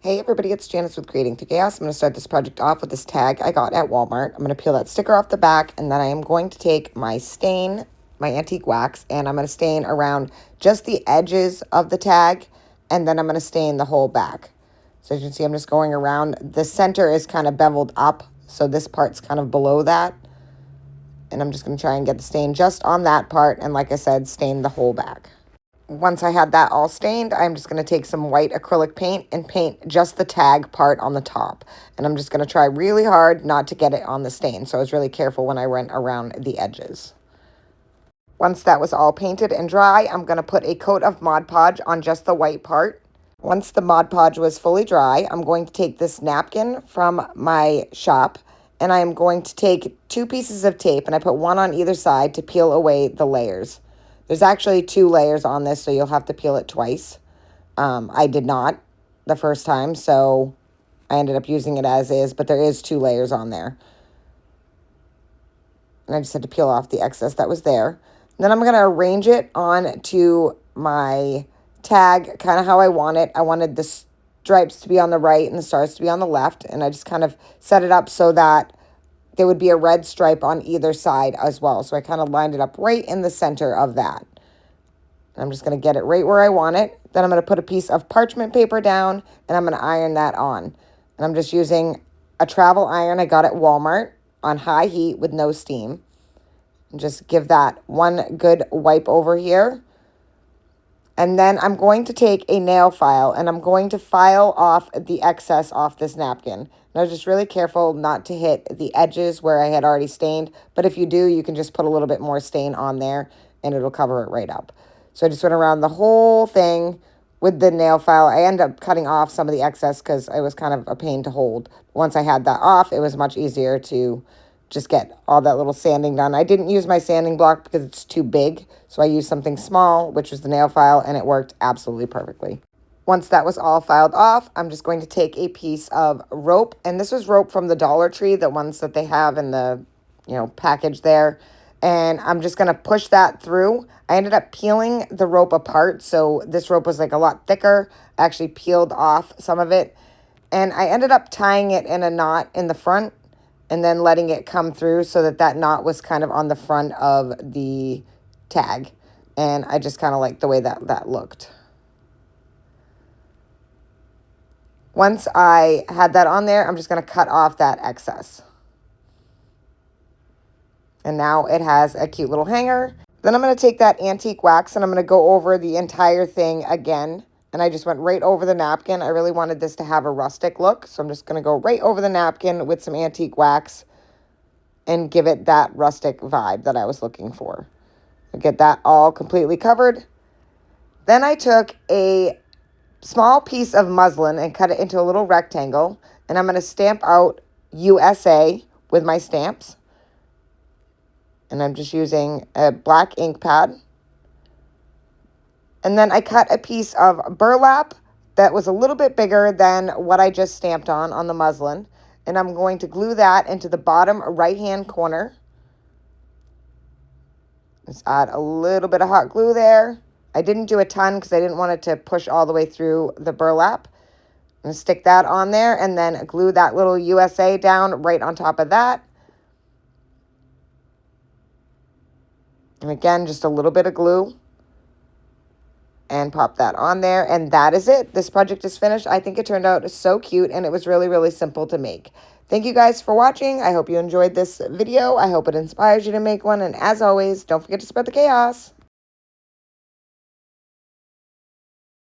Hey everybody, it's Janice with Creating Through Chaos. I'm going to start this project off with this tag I got at Walmart. I'm going to peel that sticker off the back, and then I am going to take my stain, my antique wax, and I'm going to stain around just the edges of the tag, and then I'm going to stain the whole back. So as you can see, I'm just going around. The center is kind of beveled up, so this part's kind of below that. And I'm just going to try and get the stain just on that part, and like I said, stain the whole back. Once I had that all stained, I'm just going to take some white acrylic paint and paint just the tag part on the top. And I'm just going to try really hard not to get it on the stain. So I was really careful when I went around the edges. Once that was all painted and dry, I'm going to put a coat of Mod Podge on just the white part. Once the Mod Podge was fully dry, I'm going to take this napkin from my shop, and I am going to take 2 pieces of tape, and I put one on either side to peel away the layers. There's actually 2 layers on this, so you'll have to peel it twice. I did not the first time, so I ended up using it as is, but there is 2 layers on there. And I just had to peel off the excess that was there. And then I'm going to arrange it onto my tag kind of how I want it. I wanted the stripes to be on the right and the stars to be on the left, and I just kind of set it up so that there would be a red stripe on either side as well. So I kind of lined it up right in the center of that. I'm just going to get it right where I want it. Then I'm going to put a piece of parchment paper down, and I'm going to iron that on. And I'm just using a travel iron I got at Walmart on high heat with no steam. And just give that one good wipe over here. And then I'm going to take a nail file, and I'm going to file off the excess off this napkin. And I was just really careful not to hit the edges where I had already stained. But if you do, you can just put a little bit more stain on there, and it'll cover it right up. So I just went around the whole thing with the nail file. I ended up cutting off some of the excess because it was kind of a pain to hold. Once I had that off, it was much easier to just get all that little sanding done. I didn't use my sanding block because it's too big, so I used something small, which was the nail file, and it worked absolutely perfectly. Once that was all filed off, I'm just going to take a piece of rope, and this was rope from the Dollar Tree, the ones that they have in the, package there, and I'm just going to push that through. I ended up peeling the rope apart, so this rope was like a lot thicker. I actually peeled off some of it, and I ended up tying it in a knot in the front, and then letting it come through so that that knot was kind of on the front of the tag. And I just kind of liked the way that looked. Once I had that on there, I'm just going to cut off that excess. And now it has a cute little hanger. Then I'm going to take that antique wax and I'm going to go over the entire thing again. And I just went right over the napkin. I really wanted this to have a rustic look. So I'm just going to go right over the napkin with some antique wax and give it that rustic vibe that I was looking for. I get that all completely covered. Then I took a small piece of muslin and cut it into a little rectangle. And I'm going to stamp out USA with my stamps. And I'm just using a black ink pad. And then I cut a piece of burlap that was a little bit bigger than what I just stamped on the muslin. And I'm going to glue that into the bottom right-hand corner. Just add a little bit of hot glue there. I didn't do a ton because I didn't want it to push all the way through the burlap. I'm going to stick that on there and then glue that little USA down right on top of that. And again, just a little bit of glue. And pop that on there, and that is it. This project is finished. I think it turned out so cute, and it was really, really simple to make. Thank you guys for watching. I hope you enjoyed this video. I hope it inspires you to make one, and as always, don't forget to spread the chaos.